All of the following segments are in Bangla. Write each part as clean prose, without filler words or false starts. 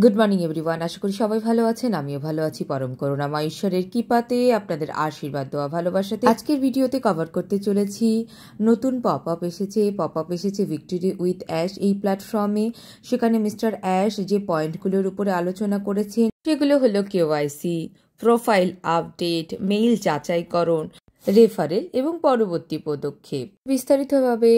Good morning everyone. আশা করি সবাই ভালো আছেন, আমিও ভালো আছি। পরম করুণাময় ঈশ্বরের কৃপাতে, আপনাদের আশীর্বাদ দোয়া ভালোবাসাতে আজকের ভিডিওতে কভার করতে চলেছি নতুন পপ আপ এসেছে ভিক্টোরি উইথ অ্যাশ এই প্ল্যাটফর্মে। সেখানে মিস্টার অ্যাশ যে পয়েন্টগুলোর উপরে আলোচনা করেছেন সেগুলো হলো কেওয়াইসি, প্রোফাইল আপডেট, মেইল যাচাইকরণ, রেফারেল এবং পরবর্তী পদক্ষেপ। বিস্তারিতভাবে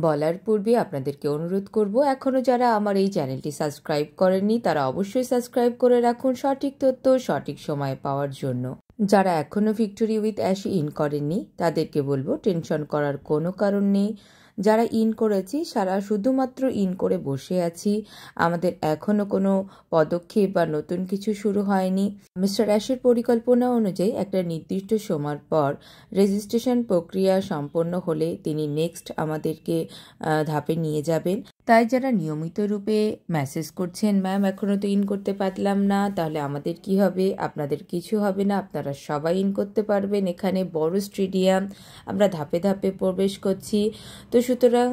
বলার পূর্বে আপনাদেরকে অনুরোধ করব, এখনও যারা আমার এই চ্যানেলটি সাবস্ক্রাইব করেননি তারা অবশ্যই সাবস্ক্রাইব করে রাখুন সঠিক তথ্য সঠিক সময়ে পাওয়ার জন্য। যারা এখনও ভিক্টোরি উইথ অ্যাশ ইন করেননি তাদেরকে বলবো টেনশন করার কোনো কারণ নেই। যারা ইন করেছি সারা শুধুমাত্র ইন করে বসে আছি, আমাদের এখনও কোনো পদক্ষেপ বা নতুন কিছু শুরু হয়নি। মিস্টার অ্যাশের পরিকল্পনা অনুযায়ী একটা নির্দিষ্ট সময় পর রেজিস্ট্রেশন প্রক্রিয়া সম্পন্ন হলে তিনি নেক্সট আমাদেরকে ধাপে নিয়ে যাবেন। তাই যারা নিয়মিত রূপে মেসেজ করছেন, ম্যাম এখনও তো ইন করতে পারলাম না, তাহলে আমাদের কি হবে? আপনাদের কিছু হবে না, আপনারা সবাই ইন করতে পারবেন। এখানে বড় স্টেডিয়াম, আমরা ধাপে ধাপে প্রবেশ করছি। তো সুতরাং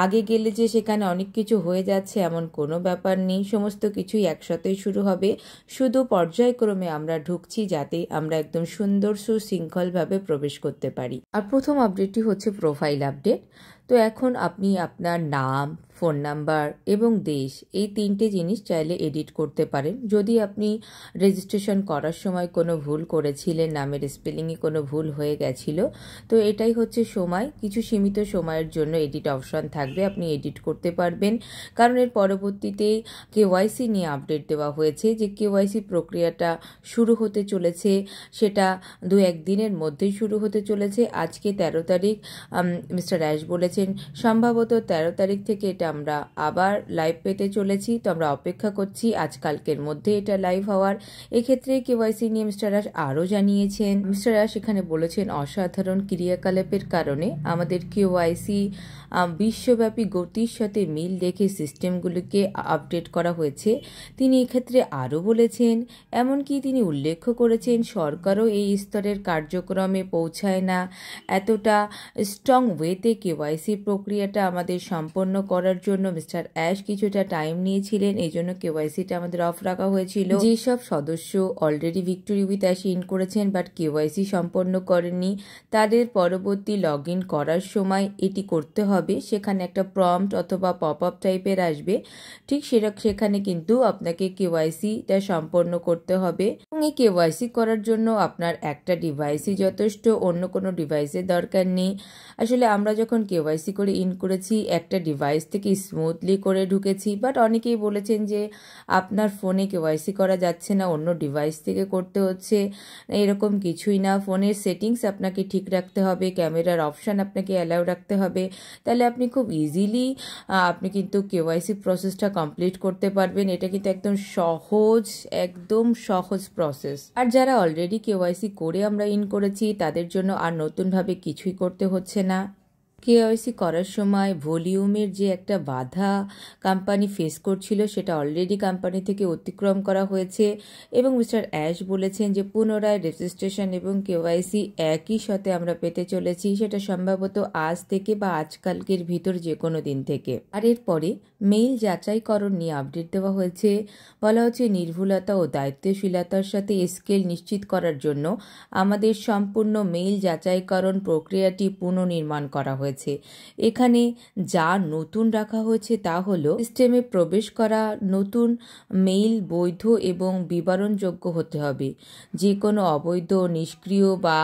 আগে গেলে যে সেখানে অনেক কিছু হয়ে যাচ্ছে এমন কোনো ব্যাপার নেই, সমস্ত কিছুই একসাথেই শুরু হবে। শুধু পর্যায়ক্রমে আমরা ঢুকছি যাতে আমরা একদম সুন্দর সুশৃঙ্খলভাবে প্রবেশ করতে পারি। আর প্রথম আপডেটটি হচ্ছে প্রোফাইল আপডেট। তো এখন আপনি আপনার নাম, ফোন নাম্বার এবং দেশ এই তিনটে জিনিস চাইলে এডিট করতে পারেন। যদি আপনি রেজিস্ট্রেশন করার সময় কোনো ভুল করেছিলেন, নামের স্পেলিংয়ে কোনো ভুল হয়ে গেছিল, তো এটাই হচ্ছে সময়, কিছু সীমিত সময়ের জন্য এডিট অপশন থাকবে, আপনি এডিট করতে পারবেন। কারণ এর পরবর্তীতে কেওয়াইসি নিয়ে আপডেট দেওয়া হয়েছে যে কেওয়াইসি প্রক্রিয়াটা শুরু হতে চলেছে, সেটা 2-1 দিনের মধ্যেই শুরু হতে চলেছে। আজকে 13 তারিখ, মিস্টার অ্যাশ বলেছেন সম্ভবত 13 তারিখ থেকে এটা আমরা আবার লাইভ পেতে চলেছি। তো আমরা অপেক্ষা করছি আজকালকের মধ্যে এটা লাইভ হওয়ার। এক্ষেত্রে কেওয়াইসি নিয়ে মিস্টার অ্যাশ আরও জানিয়েছেন। মিস্টার অ্যাশ এখানে বলেছেন অসাধারণ ক্রিয়াকলাপের কারণে আমাদের কেওয়াইসি বিশ্বব্যাপী গতির সাথে মিল রেখে সিস্টেমগুলিকে আপডেট করা হয়েছে। তিনি এক্ষেত্রে আরও বলেছেন, এমনকি তিনি উল্লেখ করেছেন সরকারও এই স্তরের কার্যক্রমে পৌঁছায় না, এতটা স্ট্রং ওয়েতে কেওয়াইসি প্রক্রিয়াটা আমাদের সম্পন্ন করার জন্য মিস্টার অ্যাশ কিছুটা টাইম নিয়েছিলেন। এই জন্য কেওয়াইসিটা আমাদের অফ রাখা হয়েছিল। যেসব সদস্য already victory with ash in করেছেন বাট কেওয়াইসি সম্পন্ন করেননি, তাদের পরবর্তী লগ ইন করার সময় এটি করতে হবে। সেখানে একটা প্রম্পট অথবা পপ আপ টাইপের আসবে, ঠিক সেখানে কিন্তু আপনাকে কেওয়াইসিটা সম্পন্ন করতে হবে। এবং এই কেওয়াইসি করার জন্য আপনার একটা ডিভাইসই যথেষ্ট, অন্য কোনো ডিভাইসের দরকার নেই। আসলে আমরা যখন কেওয়াইসি করে ইন করেছি একটা ডিভাইস থেকে স্মুথলি করে ঢুকেছি, বাট অনেকেই বলেছেন যে আপনার ফোনে কেওয়াইসি করা যাচ্ছে না, অন্য ডিভাইস থেকে করতে হচ্ছে। এরকম কিছুই না, ফোনের সেটিংস আপনাকে ঠিক রাখতে হবে, ক্যামেরার অপশান আপনাকে অ্যালাউ রাখতে হবে, তাহলে আপনি খুব ইজিলি আপনি কিন্তু কেওয়াইসি প্রসেসটা কমপ্লিট করতে পারবেন। এটা কিন্তু একদম সহজ প্রসেস। আর যারা অলরেডি কেওয়াইসি করে আমরা ইন করেছি তাদের জন্য আর নতুনভাবে কিছুই করতে হচ্ছে না। কেওয়াইসি করার সময় ভলিউমের যে একটা বাধা কোম্পানি ফেস করছিল সেটা অলরেডি কোম্পানি থেকে অতিক্রম করা হয়েছে এবং মিস্টার অ্যাশ বলেছেন যে পুনরায় রেজিস্ট্রেশন এবং কেওয়াইসি একই সাথে আমরা পেতে চলেছি, সেটা সম্ভবত আজ থেকে বা আজকালকের ভিতর যে কোনো দিন থেকে। আর এরপরে মেইল যাচাইকরণ নিয়ে আপডেট দেওয়া হয়েছে। বলা হচ্ছে নির্ভুলতা ও দায়িত্বশীলতার সাথে স্কেল নিশ্চিত করার জন্য আমাদের সম্পূর্ণ মেইল যাচাইকরণ প্রক্রিয়াটি পুনর্নির্মাণ করা হয়েছে। এখানে যা নতুন রাখা হয়েছে তা হলো সিস্টেমে প্রবেশ করা নতুন মেইল বৈধ এবং বিবরণযোগ্য হতে হবে। যে কোনো অবৈধ, নিষ্ক্রিয় বা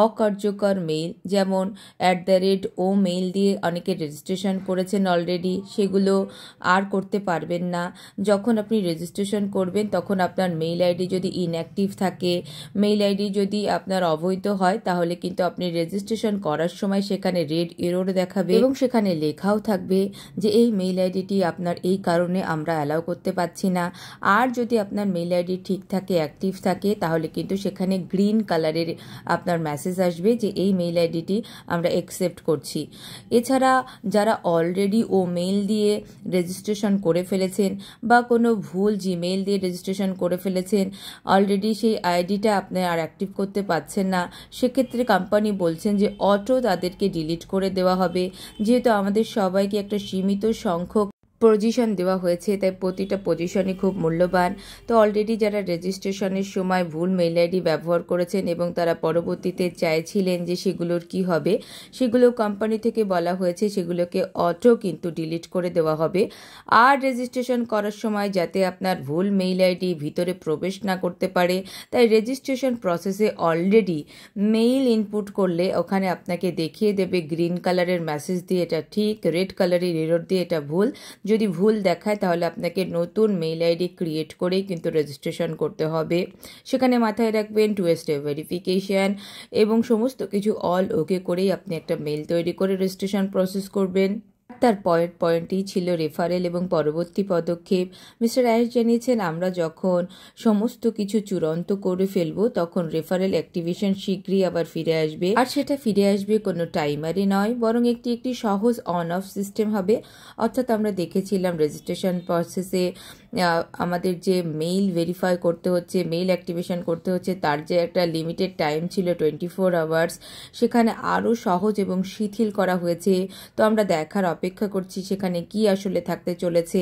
অকার্যকর মেইল, যেমন @ও মেইল দিয়ে অনেকে রেজিস্ট্রেশন করেছেন অলরেডি, সেগুলো আর করতে পারবেন না। যখন আপনি রেজিস্ট্রেশন করবেন তখন আপনার মেইল আইডি যদি ইনঅ্যাক্টিভ থাকে, মেইল আইডি যদি আপনার অবৈধ হয়, তাহলে কিন্তু আপনি রেজিস্ট্রেশন করার সময় সেখানে রেড এরর দেখাবে এবং সেখানে লেখাও থাকবে যে এই মেইল আইডিটি আপনার এই কারণে আমরা অ্যালাউ করতে পারছি না। আর যদি আপনার মেইল আইডি ঠিক থাকে, অ্যাক্টিভ থাকে, তাহলে কিন্তু সেখানে গ্রিন কালারের আপনার মেসেজ আসবে যে এই মেইল আইডিটি আমরা অ্যাকসেপ্ট করছি। এছাড়া যারা অলরেডি মেইল দিয়ে রেজিস্ট্রেশন করে ফেলেছেন বা কোনো ভুল জিমেইল দিয়ে রেজিস্ট্রেশন করে ফেলেছেন, অলরেডি সেই আইডিটা আপনি আর অ্যাক্টিভ করতে পারছেন না, সেক্ষেত্রে কোম্পানি বলছেন যে অটো তাদেরকে ডিলিট করে দেওয়া হবে। যেহেতু আমাদের সবাইকে একটা সীমিত সংখ্যক পজিশন দেওয়া হয়েছে, তাই প্রতিটা পজিশনই খুব মূল্যবান। তো অলরেডি যারা রেজিস্ট্রেশনের সময় ভুল মেইল আইডি ব্যবহার করেছেন এবং তারা পরবর্তীতে চাইছিলেন যে সেগুলোর কি হবে, সেগুলো কোম্পানি থেকে বলা হয়েছে সেগুলোকে অটো কিন্তু ডিলিট করে দেওয়া হবে। আর রেজিস্ট্রেশন করার সময় যাতে আপনার ভুল মেইল আইডি ভিতরে প্রবেশ না করতে পারে, তাই রেজিস্ট্রেশন প্রসেসে অলরেডি মেইল ইনপুট করলে ওখানে আপনাকে দেখিয়ে দেবে গ্রিন কালারের মেসেজ দিয়ে এটা ঠিক, রেড কালারের এরর দিয়ে এটা ভুল। যদি ভুল দেখায় তাহলে আপনাকে নতুন মেইল আইডি ক্রিয়েট করেই কিন্তু রেজিস্ট্রেশন করতে হবে। সেখানে মাথায় রাখবেন 2 স্টেপ ভেরিফিকেশান এবং সমস্ত কিছু অল ওকে করেই আপনি একটা মেইল তৈরি করে রেজিস্ট্রেশন প্রসেস করবেন। তার পয়েন্টই ছিল রেফারেল এবং পরবর্তী পদক্ষেপ। মিস্টার অ্যাশ জানিয়েছেন আমরা যখন সমস্ত কিছু চূড়ান্ত করে ফেলবো তখন রেফারেল অ্যাক্টিভেশন শীঘ্রই আবার ফিরে আসবে। আর সেটা ফিরে আসবে কোনো টাইমারে নয়, বরং একটি সহজ অন অফ সিস্টেম হবে। অর্থাৎ আমরা দেখেছিলাম রেজিস্ট্রেশন প্রসেসে আমাদের যে মেইল ভেরিফাই করতে হচ্ছে, মেইল অ্যাক্টিভেশন করতে হচ্ছে, তার যে একটা লিমিটেড টাইম ছিল 24 আওয়ার্স, সেখানে আরও সহজ এবং শিথিল করা হয়েছে। তো আমরা দেখার অপেক্ষা করছি সেখানে কি আসলে থাকতে চলেছে।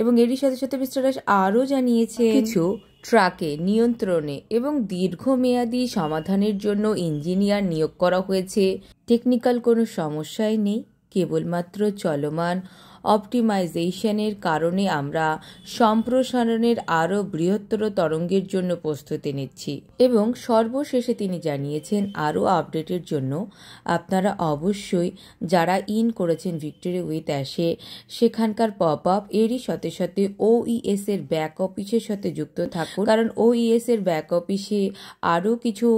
এবং এরই সাথে সাথে মিস্টার দাস আরও জানিয়েছে কিছু ট্রাকে নিয়ন্ত্রণে এবং দীর্ঘমেয়াদী সমাধানের জন্য ইঞ্জিনিয়ার নিয়োগ করা হয়েছে। টেকনিক্যাল কোনো সমস্যাই নেই, কেবলমাত্র চলমান অপটিমাইজেশনের কারণে আমরা সম্প্রসারণের আরও বৃহত্তর তরঙ্গের জন্য প্রস্তুতি নিচ্ছি। এবং সর্বশেষে তিনি জানিয়েছেন আরও আপডেটের জন্য আপনারা অবশ্যই যারা ইন করেছেন ভিক্টোরি উইথ অ্যাশে সেখানকার পপ আপ এরই সাথে সাথে OES এর ব্যাক অফিসের সাথে যুক্ত থাকুন, কারণ OES এর ব্যাক অফিসে আরও কিছু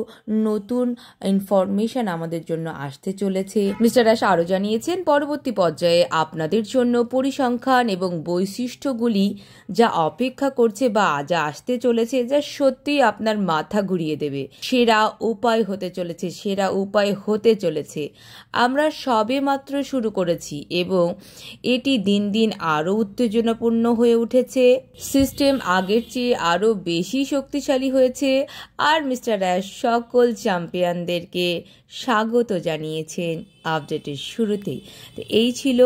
নতুন ইনফরমেশন আমাদের জন্য আসতে চলেছে। মিস্টার অ্যাশ আরও জানিয়েছেন পরবর্তী পর্যায়ে আপনাদের জন্য পরিসংখ্যান এবং বৈশিষ্ট্যগুলি যা অপেক্ষা করছে বা যা আসতে চলেছে, যা সত্যি আপনার মাথা ঘুরিয়ে দেবে, সেরা উপায় হতে চলেছে। আমরা সবে মাত্র শুরু করেছি এবং এটি দিন দিন আরও উত্তেজনাপূর্ণ হয়ে উঠেছে। সিস্টেম আগের চেয়ে আরও বেশি শক্তিশালী হয়েছে। আর মিস্টার অ্যাশ সকল চ্যাম্পিয়নদেরকে স্বাগত জানিয়েছেন আপডেটের শুরুতেই। তো এই ছিল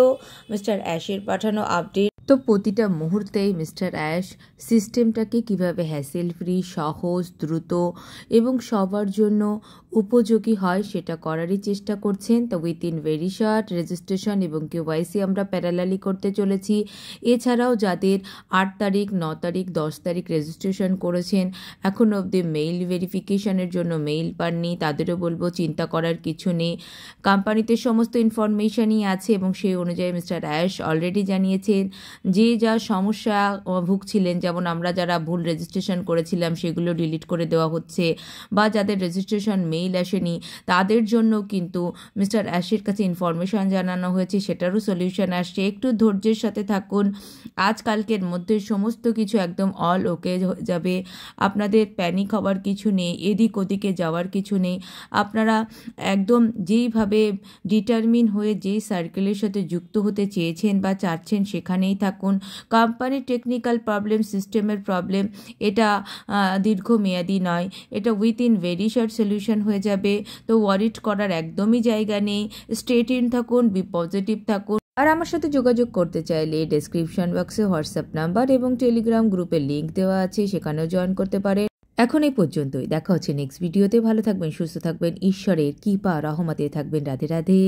মিস্টার অ্যাশের পাঠানো আপডেট। তো প্রতিটা মুহূর্তেই মিস্টার অ্যাশ সিস্টেমটাকে কিভাবে হ্যাসেল ফ্রি, সহজ, দ্রুত এবং সবার জন্য উপযোগী হয় সেটা করারই চেষ্টা করছেন। তো উইথিন ভেরি শর্ট রেজিস্ট্রেশন এবং KYC আমরা প্যারালালি করতে চলেছি। এছাড়াও যাদের 8 তারিখ, 9 তারিখ, 10 তারিখ রেজিস্ট্রেশন করেছেন এখনও অবধি মেইল ভেরিফিকেশনের জন্য মেইল পাননি, তাদেরও বলবো চিন্তা করার কিছু নেই। কোম্পানিতে সমস্ত ইনফরমেশনই আছে এবং সেই অনুযায়ী মিস্টার অ্যাশ অলরেডি জানিয়েছেন যে যা সমস্যা ভুগছিলেন, যেমন আমরা যারা ভুল রেজিস্ট্রেশন করেছিলাম সেগুলো ডিলিট করে দেওয়া হচ্ছে, বা যাদের রেজিস্ট্রেশন মেইল আসেনি তাদের জন্য কিন্তু মিস্টার অ্যাশের কাছে ইনফরমেশন জানানো হয়েছে, সেটারও সলিউশন আসছে। একটু ধৈর্যের সাথে থাকুন, আজকালকের মধ্যে সমস্ত কিছু একদম অল ওকে হয়ে যাবে। আপনাদের প্যানিক হওয়ার কিছু নেই, এদিক ওদিকে যাওয়ার কিছু নেই। আপনারা একদম যেইভাবে ডিটারমিন হয়ে যেই সার্কেলের সাথে যুক্ত হতে চেয়েছেন বা চাচ্ছেন সেখানেই থাকুন। কোম্পানির টেকনিক্যাল প্রবলেম, সিস্টেমের প্রবলেম, এটা দীর্ঘমেয়াদী নয়, এটা উইথিন ভেরি শর্ট সলিউশন হয়ে যাবে। তো ওয়ারিড করার একদমই জায়গা নেই। স্ট্রেট ইন থাকুন, বি পজিটিভ থাকুন। আর আমার সাথে যোগাযোগ করতে চাইলে ডেসক্রিপশন বক্সে হোয়াটসঅ্যাপ নাম্বার এবং টেলিগ্রাম গ্রুপের লিঙ্ক দেওয়া আছে, সেখানেও জয়েন করতে পারেন। এখন এই পর্যন্তই, দেখা হচ্ছে নেক্সট ভিডিওতে। ভালো থাকবেন, সুস্থ থাকবেন, ঈশ্বরের কৃপা রহমতে থাকবেন। রাধে রাধে।